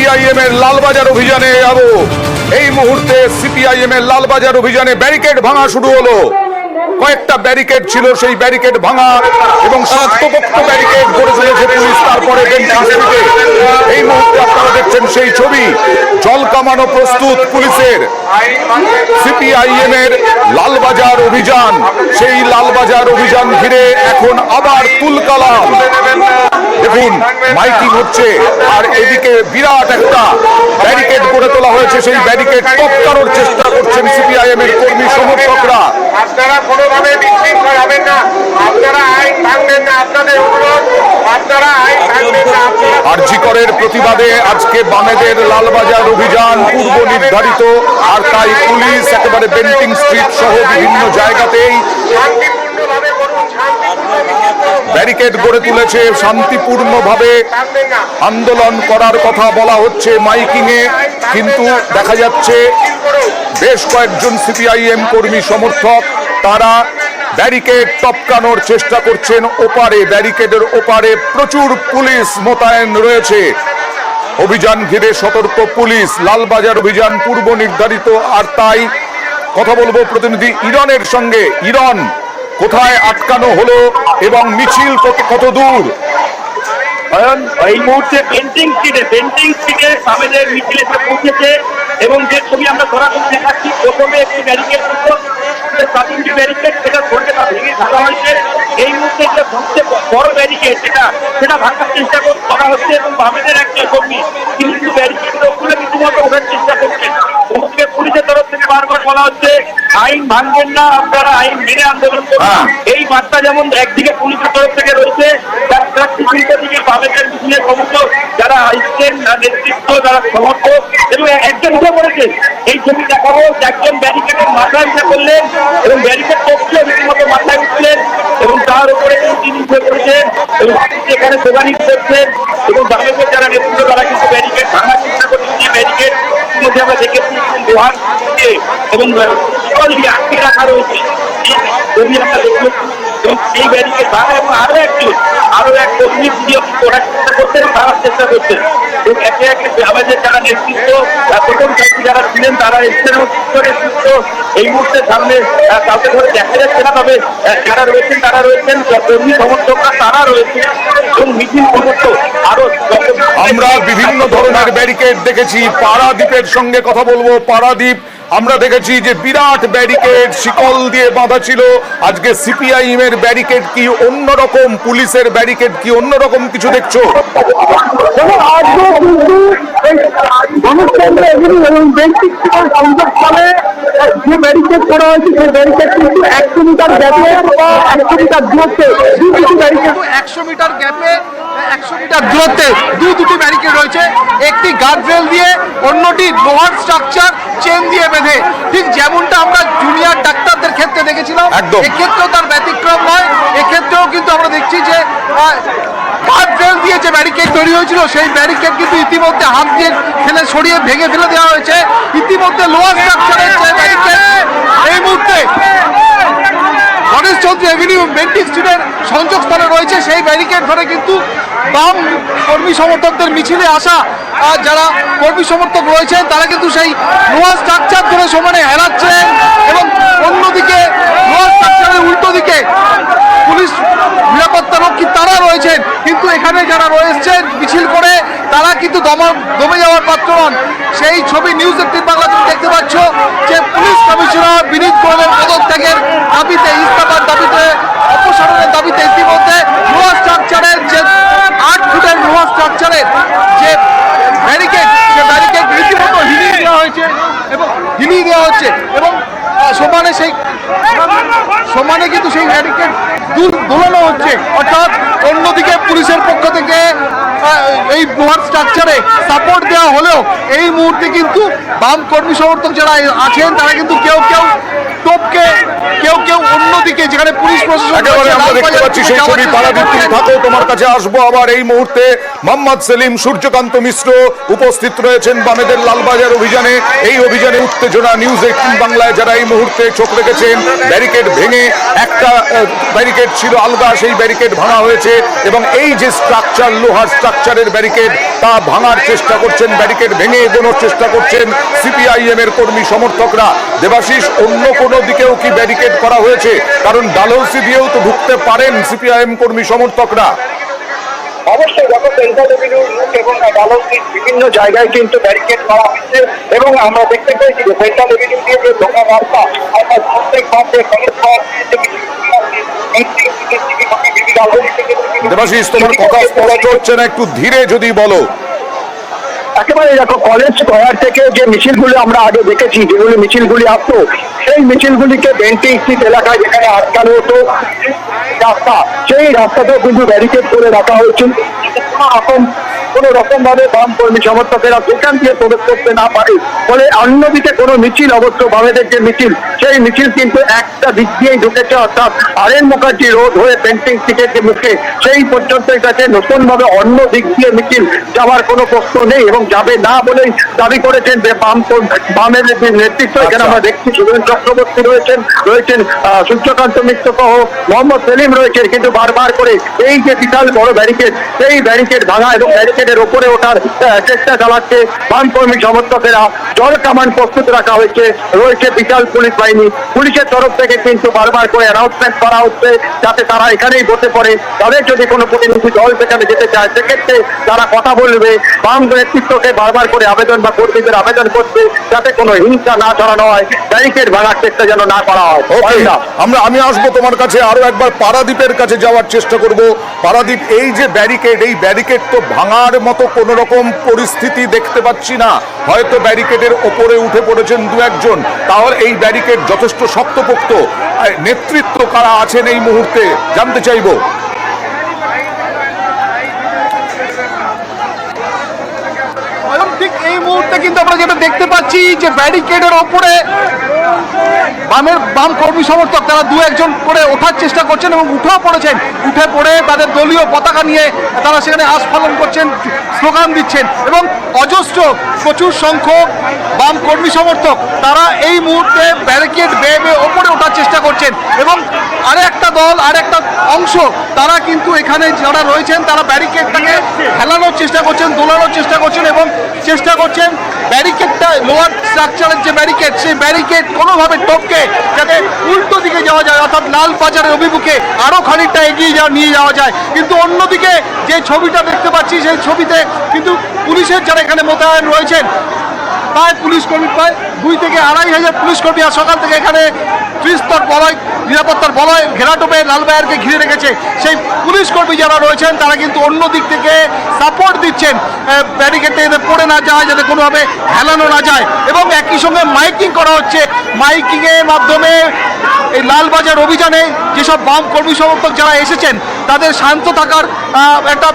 CPIM এর লালবাজার অভিযানে যাব। এই মুহূর্তে সিপিআইএম এর লালবাজার অভিযানে ব্যারিকেড ভাঙা শুরু হলো। কয়েকটা ব্যারিকেড ছিল, সেই ব্যারিকেড ভাঙা এবং শক্তপোক্ত ব্যারিকেড গড়ে তুলেছে পুলিশ। তারপরে এই মুহূর্তে আপনারা দেখছেন সেই ছবি, জল কামানো প্রস্তুত পুলিশের। সিপিআইএম এর লালবাজার অভিযান, সেই লালবাজার অভিযান ঘিরে এখন আবার তুলকালাম। দেখুন মাইকিং হচ্ছে, আর এদিকে বিরাট একটা ব্যারিকেড গড়ে তোলা হয়েছে। সেই ব্যারিকেড টপকানোর চেষ্টা করছেন সিপিআইএম এর কর্মী সমর্থকরা। আপনারা কোনোভাবে বিশৃঙ্খল হবেন না, আপনারা আইন ভাঙবেন না, আপনাদের অনুরোধ, আপনারা আইন ভাঙবেন না। আরজি করের প্রতিবাদে আজকে বামেদের লালবাজার অভিযান পূর্ব নির্ধারিত, আর তাই পুলিশ একেবারে বেন্টিং স্ট্রিট সহ বিভিন্ন জায়গাতেই শান্তিপূর্ণভাবে করুন, ব্যারিকেড গড়ে তুলেছে। শান্তিপূর্ণভাবে আন্দোলন করার কথা বলা হচ্ছে মাইকিং এ, কিন্তু দেখা যাচ্ছে বেশ কয়েকজন সিপিআইএম কর্মী সমর্থক তারা ব্যারিকেড টপকানোর চেষ্টা করছেন। ওপারে ব্যারিকেডের ওপারে প্রচুর পুলিশ মোতায়েন রয়েছে। অভিযান ঘিরে সতর্ক পুলিশ। লালবাজার অভিযান পূর্ব নির্ধারিত, আর তাই কথা বলবো প্রতিনিধি ইরনের সঙ্গে। ইরন, কোথায় আটকানো হলো এবং মিছিল কত দূর? এই মুহূর্তে পেন্টিং স্ট্রিটে সামেদের মিছিল এসে পৌঁছেছে এবং যে ছবি আমরা সরাসরি দেখাচ্ছি, প্রথমে একটি ব্যারিকেড ব্যারিকেড সেটা ধরে ভেঙে ঢাকা হয়েছে। এই মুহূর্তে যে সবচেয়ে বড় ব্যারিকেড সেটা ভাঙার চেষ্টা করা হচ্ছে এবং বামেদের একটা কর্মী তিনি কিন্তু ব্যারিকেডের উপরে রীতিমতো ওঠার চেষ্টা করছেন। পুলিশের তরফ থেকে বারবার বলা হচ্ছে আইন ভাঙবেন না, আপনারা আইন মেনে আন্দোলন করুন। এই বার্তা যেমন একদিকে পুলিশের তরফ থেকে রয়েছে, তার দিকে বামেদের মিছিলের সমস্ত যারা আইসেন নেতৃত্ব, যারা সমর্থক এবং একজন উঠে পড়েছে। এই ছবি দেখাবো, একজন ব্যারিকেডের মাথায় উঠে করলেন এবং ব্যারিকেড পক্ষে রীতিমতো মাথায় উঠলেন এবং তার উপরে তিনি উঠে পড়েছেন এবং এখানে দোকানি করছেন এবং বামেদের যারা নেতৃত্ব তারা কিন্তু ব্যারিকেড ভাঙার চেষ্টা করছেন। যে ব্যারিকেড মধ্যে আমরা দেখেছি লোহার এবং আটকে রাখা রয়েছে, ছবি আমরা দেখলাম এবং এই ব্যারিকেড ভাঙা এবং আরো এক কর্মী ওঠার চেষ্টা করছেন, ভাঙার চেষ্টা করছেন এবং একে একে আমাদের যারা নেতৃত্ব প্রথম সাইডে যারা ছিলেন তারা এসছেন এবং নেতৃত্ব এই মুহূর্তে সামনে কাউকে ধরে দেখা যাচ্ছে না, তবে যারা রয়েছেন তারা রয়েছেন, কর্মী সমর্থকরা তারা রয়েছে এবং মিছিল সমর্থক আরো। আমরা বিভিন্ন ধরনের ব্যারিকেড দেখেছি। পারাদ্বীপের সঙ্গে কথা বলবো। পারাদ্বীপ, আমরা দেখেছি যে বিরাট ব্যারিকেড শিকল দিয়ে বাঁধা ছিল। আজকে সিপিআইএম এর ব্যারিকেড কি অন্যরকম, পুলিশের ব্যারিকেড কি অন্যরকম কিছু দেখছো? যে ব্যারিকেড করা হয়েছে সেই ব্যারিকেড কিন্তু 100 মিটার গ্যাপে 100 মিটার দূরত্বে 100 মিটার গ্যাপে 100 মিটার দূরত্বে দুটি ব্যারিকেড রয়েছে। একটি গার্ডরেল দিয়ে, অন্যটি লোহার স্ট্রাকচার চেন দিয়ে বেঁধে, ঠিক যেমনটা আমরা জুনিয়র ডাক্তারদের ক্ষেত্রে দেখেছিলাম। এক্ষেত্রেও তার ব্যতিক্রম নয়। এক্ষেত্রেও কিন্তু আমরা দেখছি যে গার্ডরেল দিয়ে যে ব্যারিকেড তৈরি হয়েছিল সেই ব্যারিকেড কিন্তু ইতিমধ্যে হাত দিয়ে সরিয়ে ভেঙে ফেলে দেওয়া হয়েছে। ইতিমধ্যে লোহার স্ট্রাকচারের যে ব্যারিকেড এই মুহূর্তে গণেশচন্দ্র এভিনিউ বেন্টিং স্ট্রিটের সংযোগস্থলে রয়েছে, সেই ব্যারিকেড ধরে কিন্তু বাম কর্মী সমর্থকদের মিছিলে আসা যারা কর্মী সমর্থক রয়েছেন তারা কিন্তু সেই লোহার স্ট্রাকচার ধরে সমানে হেরাচ্ছেন এবং অন্যদিকে লোহার স্ট্রাকচারের উল্টো দিকে পুলিশ নিরাপত্তা রক্ষী তারা রয়েছেন। কিন্তু এখানে যারা রয়েছেন মিছিল করে তারা কিন্তু দমে যাওয়ার পাত্র নন। সেই ছবি নিউজ 18 বাংলা দেখতে পাচ্ছ যে পুলিশ কমিশনার বিনীত গোয়েলের পদত্যাগের দাবিতে, ইস্তফার দাবিতে, অপসারণের দাবিতে ইতিমধ্যে লোহার স্ট্রাকচারের যে 8 ফুটের লোহার স্ট্রাকচারের যে ব্যারিকেড, সে ব্যারিকেড রীতিমতো হিলিয়ে দেওয়া হয়েছে এবং হিলিয়ে দেওয়া হচ্ছে এবং সমানে কিন্তু সেই ব্যারিকেড দোলানো হচ্ছে। অর্থাৎ অন্যদিকে পুলিশের পক্ষ থেকে এই লোহার স্ট্রাকচারে সাপোর্ট দেওয়া হলেও এই মুহূর্তে কিন্তু বাম কর্মী সমর্থক যারা আছেন তারা কিন্তু কেউ টপকে, কেউ অন্যদিকে যেখানে পুলিশ প্রশাসন আমরা দেখতে পাচ্ছি সেই ছবি। পারাদ্বীপ, তুমি থাকো, তোমার কাছে আসবো আবার। এই মুহূর্তে মোহাম্মদ সেলিম, সূর্যকান্ত মিশ্র উপস্থিত রয়েছেন বামেদের লালবাজার অভিযানে। এই অভিযানে উত্তেজনা। নিউজ 18 বাংলায় যারা এই মুহূর্তে চোখ রেখেছেন, ব্যারিকেড ভেঙে একটা ব্যারিকেড ছিল আলগা, সেই ব্যারিকেড ভাঙা হয়েছে এবং এই যে স্ট্রাকচার, লোহার স্ট্রাকচারের ব্যারিকেড তা ভাঙার চেষ্টা করছেন, ব্যারিকেড ভেঙে এগোনোর চেষ্টা করছেন সিপিআইএম এর কর্মী সমর্থকরা। দেবাশিস, অন্য কোনো দিকেও কি ব্যারিকেড করা হয়েছে? কারণ ডালহৌসি দিয়েও তো ঢুকতে পারেন সিপিআইএম কর্মী সমর্থকরা। অবশ্যই যত সেন্ট্রাল এভিনিউ এবং ডালহৌসির বিভিন্ন জায়গায় কিন্তু ব্যারিকেড করা হচ্ছে এবং আমরা দেখতে পেয়েছি যে সেন্ট্রাল এভিনিউ দিয়ে যে ঢোকার রাস্তা অর্থাৎ প্রত্যেক মাসে দেবাশিস, তোমার কথা স্পষ্ট হচ্ছে না, একটু ধীরে যদি বলো। একেবারে দেখো, কলেজ স্কয়ার থেকে যে মিছিলগুলো আমরা আগে দেখেছি, যেগুলো মিছিলগুলি আসতো, সেই মিছিলগুলিকে বেন্টিং স্ট্রিট এলাকায় যেখানে আটকানো হতো রাস্তা, সেই রাস্তাতেও কিন্তু ব্যারিকেড করে রাখা হয়েছে। কোন রকম ভাবে বাম কর্মী সমর্থকেরা সেখান দিয়ে প্রবেশ করতে না পারে, ফলে অন্যদিকে কোনো মিছিল, অবশ্য বামেদের যে মিছিল, সেই মিছিল কিন্তু একটা দিক দিয়েই ঢুকেছে, অর্থাৎ আরএন মুখার্জি রোড হয়ে বেন্টিং স্ট্রিটের যে মুখে সেই পর্যন্তই কাছে নতুন ভাবে অন্য দিক দিয়ে মিছিল যাওয়ার কোনো প্রশ্ন নেই এবং যাবে না বলেই দাবি করেছেন বামের যে নেতৃত্ব। এখানে আমরা দেখছি সুরেন চক্রবর্তী রয়েছেন সূর্যকান্ত মিশ্র সহ মোহাম্মদ সেলিম রয়েছেন, কিন্তু বারবার করে এই যে বিশাল বড় ব্যারিকেড, সেই ব্যারিকেড ভাঙা এবং ব্যারিকেডের ওপরে ওঠার চেষ্টা চালাচ্ছে বাম কর্মী সমর্থকেরা। জল কামান প্রস্তুত রাখা হয়েছে, রয়েছে বিশাল পুলিশ বাহিনী। পুলিশের তরফ থেকে কিন্তু বারবার করে অ্যানাউন্সমেন্ট করা হচ্ছে যাতে তারা এখানেই বসে পড়ে, তাদের যদি কোনো প্রতিনিধি দল সেখানে যেতে চায় সেক্ষেত্রে তারা কথা বলবে। বাম নেতৃত্বকে বারবার করে আবেদন বা কর্মীদের আবেদন করছে যাতে কোনো হিংসা না ছড়ানো হয়, ব্যারিকেড ভাঙার চেষ্টা যেন না করা হয়। আমি আসবো তোমার কাছে, আরো একবার পারাদীপের কাছে যাওয়ার চেষ্টা করব। পারাদীপ, এই যে ব্যারিকেড, এই ব্যারিকেড তো ভাঙার মতো কোন রকম পরিস্থিতি দেখতে পাচ্ছি না। হয়তো ব্যারিকেডের ওপরে উঠে পড়েছেন দু একজন, তাহলে এই ব্যারিকেড যথেষ্ট শক্তপোক্ত। নেতৃত্ব কারা আছেন এই মুহূর্তে জানতে চাইবো। ঠিক এই মুহূর্তে কিন্তু আমরা যেটা দেখতে পাচ্ছি যে ব্যারিকেডের ওপরে বাম কর্মী সমর্থক তারা দু একজন করে ওঠার চেষ্টা করছেন এবং উঠেও পড়েছেন। উঠে পড়ে তাদের দলীয় পতাকা নিয়ে তারা সেখানে আস্ফালন করছেন, স্লোগান দিচ্ছেন এবং অজস্র প্রচুর সংখ্যক বাম কর্মী সমর্থক তারা এই মুহূর্তে ব্যারিকেড বেয়ে ওপরে ওঠার চেষ্টা করছেন এবং আরেকটা দল, আরেকটা অংশ তারা কিন্তু এখানে যারা রয়েছেন তারা ব্যারিকেডটাকে হেলানোর চেষ্টা করছেন, দোলানোর চেষ্টা করছেন এবং চেষ্টা করছেন ব্যারিকেডটা, লোয়ার স্ট্রাকচারের যে ব্যারিকেড, সেই ব্যারিকেড কোনোভাবে টপকে যাতে উল্টো দিকে যাওয়া যায়, অর্থাৎ লালবাজারের অভিমুখে আরও খানিকটা এগিয়ে নিয়ে যাওয়া যায়। কিন্তু অন্যদিকে যে ছবিটা দেখতে পাচ্ছি সেই ছবিতে কিন্তু পুলিশের যারা এখানে মোতায়েন রয়েছেন, প্রায় পুলিশ কর্মী প্রায় 2 থেকে 2,500 পুলিশ কর্মী আর সকাল থেকে এখানে ত্রিস্তর বলয়, নিরাপত্তার বলয় ঘেরাটোপে লালবাজারকে ঘিরে রেখেছে। সেই পুলিশ কর্মী যারা রয়েছেন তারা কিন্তু অন্য দিক থেকে সাপোর্ট দিচ্ছেন ব্যারিকেডটা যাতে পড়ে না যায়, যাতে কোনোভাবে হেলানো না যায় এবং একই সঙ্গে মাইকিং করা হচ্ছে। মাইকিংয়ের মাধ্যমে এই লালবাজার অভিযানে যেসব বাম কর্মী সমর্থক যারা এসেছেন তাদের শান্ত থাকার একটা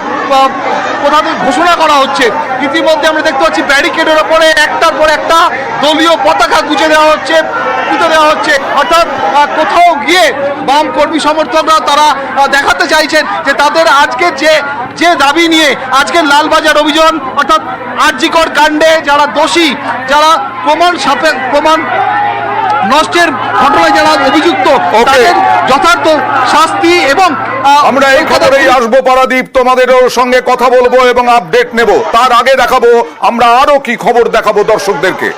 ঘোষণা করা হচ্ছে। ইতিমধ্যে আমরা দেখতে পাচ্ছি ব্যারিকেডের ওপরে একটার পর একটা দলীয় পতাকা গুঁজে দেওয়া হচ্ছে, পুঁতে দেওয়া হচ্ছে, অর্থাৎ কোথাও গিয়ে বাম কর্মী সমর্থকরা তারা দেখাতে চাইছেন যে তাদের আজকে যে দাবি নিয়ে আজকের লালবাজার অভিযান, অর্থাৎ আরজিকর কাণ্ডে যারা দোষী, যারা প্রমাণ নষ্টের ঘটনায় যারা অভিযুক্ত তাদের যথার্থ শাস্তি এবং আমরা এই খবরেই আসবো পারাদীপ, তোমাদেরও সঙ্গে কথা বলবো এবং আপডেট নেব। তার আগে দেখাবো আমরা আরো কি খবর দেখাবো দর্শকদেরকে।